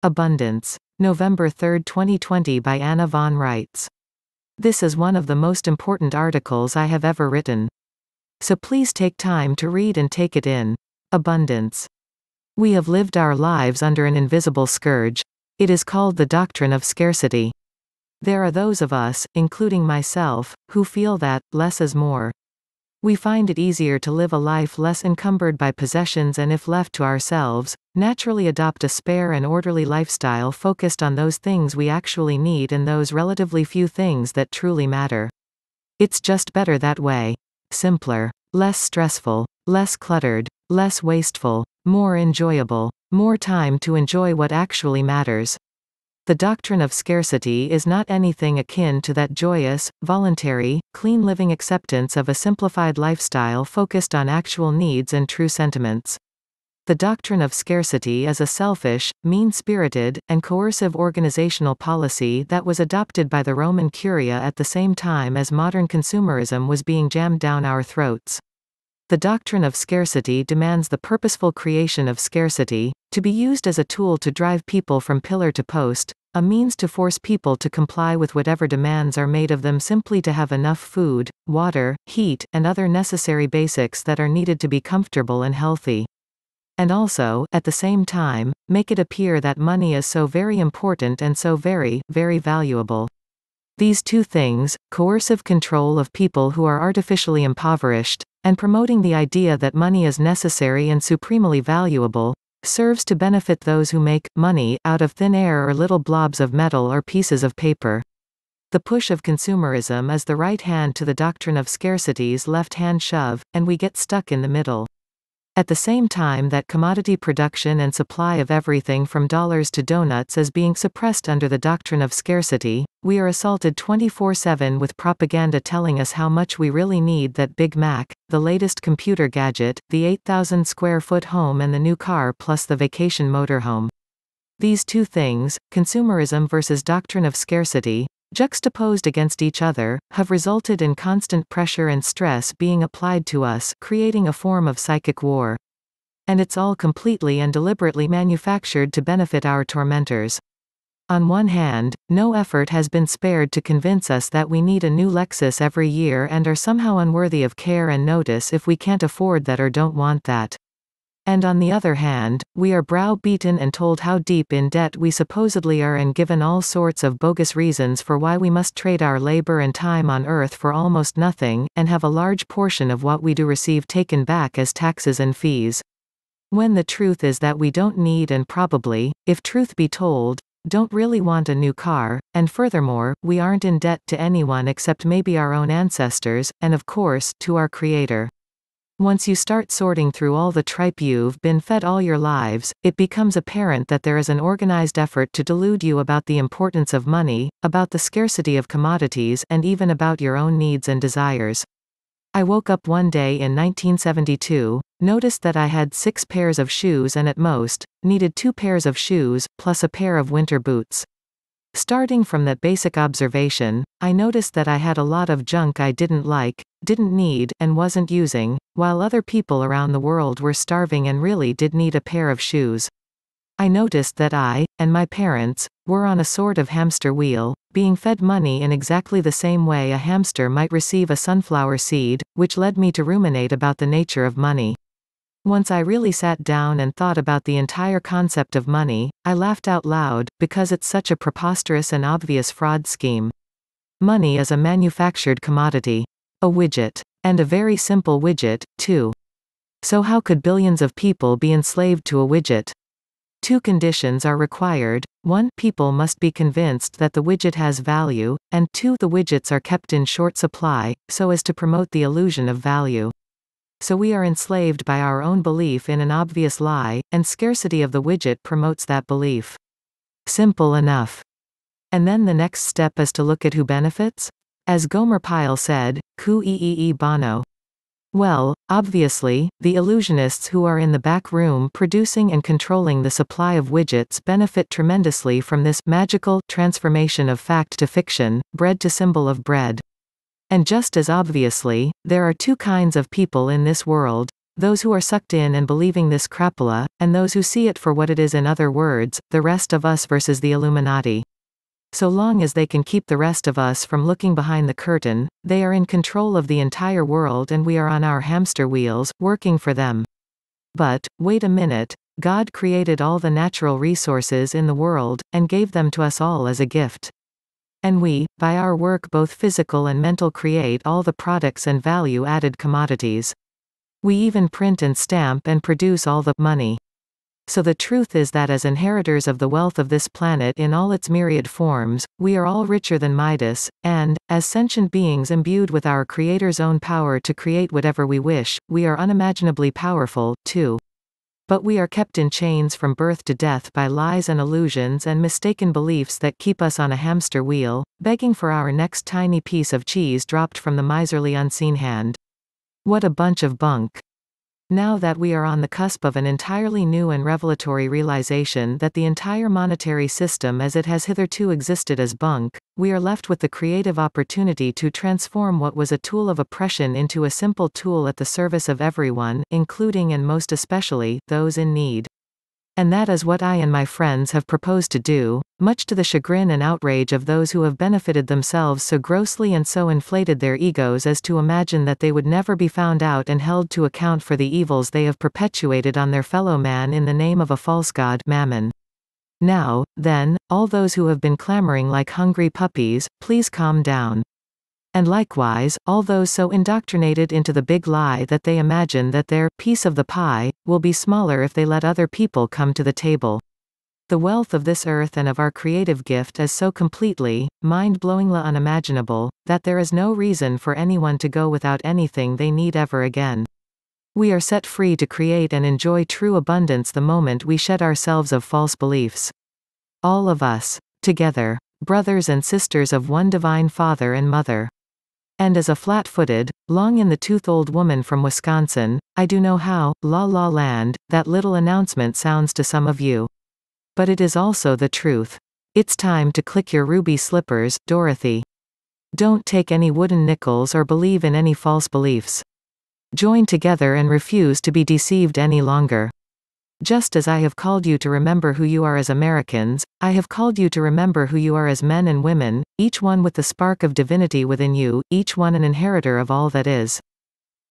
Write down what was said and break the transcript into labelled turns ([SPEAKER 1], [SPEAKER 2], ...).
[SPEAKER 1] Abundance. November 3, 2020 by Anna von Reitz. This is one of the most important articles I have ever written. So please take time to read and take it in. Abundance. We have lived our lives under an invisible scourge. It is called the doctrine of scarcity. There are those of us, including myself, who feel that less is more. We find it easier to live a life less encumbered by possessions and, if left to ourselves, naturally adopt a spare and orderly lifestyle focused on those things we actually need and those relatively few things that truly matter. It's just better that way. Simpler, less stressful, less cluttered, less wasteful, more enjoyable, more time to enjoy what actually matters. The doctrine of scarcity is not anything akin to that joyous, voluntary, clean living acceptance of a simplified lifestyle focused on actual needs and true sentiments. The doctrine of scarcity is a selfish, mean-spirited, and coercive organizational policy that was adopted by the Roman Curia at the same time as modern consumerism was being jammed down our throats. The doctrine of scarcity demands the purposeful creation of scarcity, to be used as a tool to drive people from pillar to post, a means to force people to comply with whatever demands are made of them simply to have enough food, water, heat, and other necessary basics that are needed to be comfortable and healthy. And also, at the same time, make it appear that money is so very important and so very, very valuable. These two things, coercive control of people who are artificially impoverished, and promoting the idea that money is necessary and supremely valuable, serves to benefit those who make money out of thin air or little blobs of metal or pieces of paper. The push of consumerism is the right hand to the doctrine of scarcity's left-hand shove, and we get stuck in the middle. At the same time that commodity production and supply of everything from dollars to donuts is being suppressed under the doctrine of scarcity, we are assaulted 24/7 with propaganda telling us how much we really need that Big Mac, the latest computer gadget, the 8,000 square foot home and the new car plus the vacation motorhome. These two things, consumerism versus doctrine of scarcity, juxtaposed against each other, have resulted in constant pressure and stress being applied to us, creating a form of psychic war. And it's all completely and deliberately manufactured to benefit our tormentors. On one hand, no effort has been spared to convince us that we need a new Lexus every year and are somehow unworthy of care and notice if we can't afford that or don't want that. And on the other hand, we are browbeaten and told how deep in debt we supposedly are and given all sorts of bogus reasons for why we must trade our labor and time on earth for almost nothing, and have a large portion of what we do receive taken back as taxes and fees. When the truth is that we don't need and probably, if truth be told, don't really want a new car, and furthermore, we aren't in debt to anyone except maybe our own ancestors, and of course, to our Creator. Once you start sorting through all the tripe you've been fed all your lives, it becomes apparent that there is an organized effort to delude you about the importance of money, about the scarcity of commodities, and even about your own needs and desires. I woke up one day in 1972, noticed that I had 6 pairs of shoes and at most, needed 2 pairs of shoes, plus a pair of winter boots. Starting from that basic observation, I noticed that I had a lot of junk I didn't like, didn't need, and wasn't using, while other people around the world were starving and really did need a pair of shoes. I noticed that I, and my parents, were on a sort of hamster wheel, being fed money in exactly the same way a hamster might receive a sunflower seed, which led me to ruminate about the nature of money. Once I really sat down and thought about the entire concept of money, I laughed out loud, because it's such a preposterous and obvious fraud scheme. Money is a manufactured commodity. A widget. And a very simple widget, too. So how could billions of people be enslaved to a widget? 2 conditions are required. 1, people must be convinced that the widget has value, and 2, the widgets are kept in short supply, so as to promote the illusion of value. So we are enslaved by our own belief in an obvious lie, and scarcity of the widget promotes that belief. Simple enough. And then the next step is to look at who benefits? As Gomer Pyle said, cui bono. Well, obviously, the illusionists who are in the back room producing and controlling the supply of widgets benefit tremendously from this magical transformation of fact to fiction, bread to symbol of bread. And just as obviously, there are 2 kinds of people in this world, those who are sucked in and believing this crapola, and those who see it for what it is, in other words, the rest of us versus the Illuminati. So long as they can keep the rest of us from looking behind the curtain, they are in control of the entire world and we are on our hamster wheels, working for them. But, wait a minute, God created all the natural resources in the world, and gave them to us all as a gift. And we, by our work both physical and mental, create all the products and value-added commodities. We even print and stamp and produce all the money. So the truth is that as inheritors of the wealth of this planet in all its myriad forms, we are all richer than Midas, and, as sentient beings imbued with our Creator's own power to create whatever we wish, we are unimaginably powerful, too. But we are kept in chains from birth to death by lies and illusions and mistaken beliefs that keep us on a hamster wheel, begging for our next tiny piece of cheese dropped from the miserly unseen hand. What a bunch of bunk. Now that we are on the cusp of an entirely new and revelatory realization that the entire monetary system as it has hitherto existed is bunk, we are left with the creative opportunity to transform what was a tool of oppression into a simple tool at the service of everyone, including and most especially, those in need. And that is what I and my friends have proposed to do, much to the chagrin and outrage of those who have benefited themselves so grossly and so inflated their egos as to imagine that they would never be found out and held to account for the evils they have perpetuated on their fellow man in the name of a false god, Mammon. Now, then, all those who have been clamoring like hungry puppies, please calm down. And likewise, all those so indoctrinated into the big lie that they imagine that their piece of the pie will be smaller if they let other people come to the table. The wealth of this earth and of our creative gift is so completely, mind-blowingly unimaginable, that there is no reason for anyone to go without anything they need ever again. We are set free to create and enjoy true abundance the moment we shed ourselves of false beliefs. All of us, together, brothers and sisters of one divine Father and Mother. And as a flat-footed, long-in-the-tooth old woman from Wisconsin, I do know how, la la land, that little announcement sounds to some of you. But it is also the truth. It's time to click your ruby slippers, Dorothy. Don't take any wooden nickels or believe in any false beliefs. Join together and refuse to be deceived any longer. Just as I have called you to remember who you are as Americans, I have called you to remember who you are as men and women, each one with the spark of divinity within you, each one an inheritor of all that is.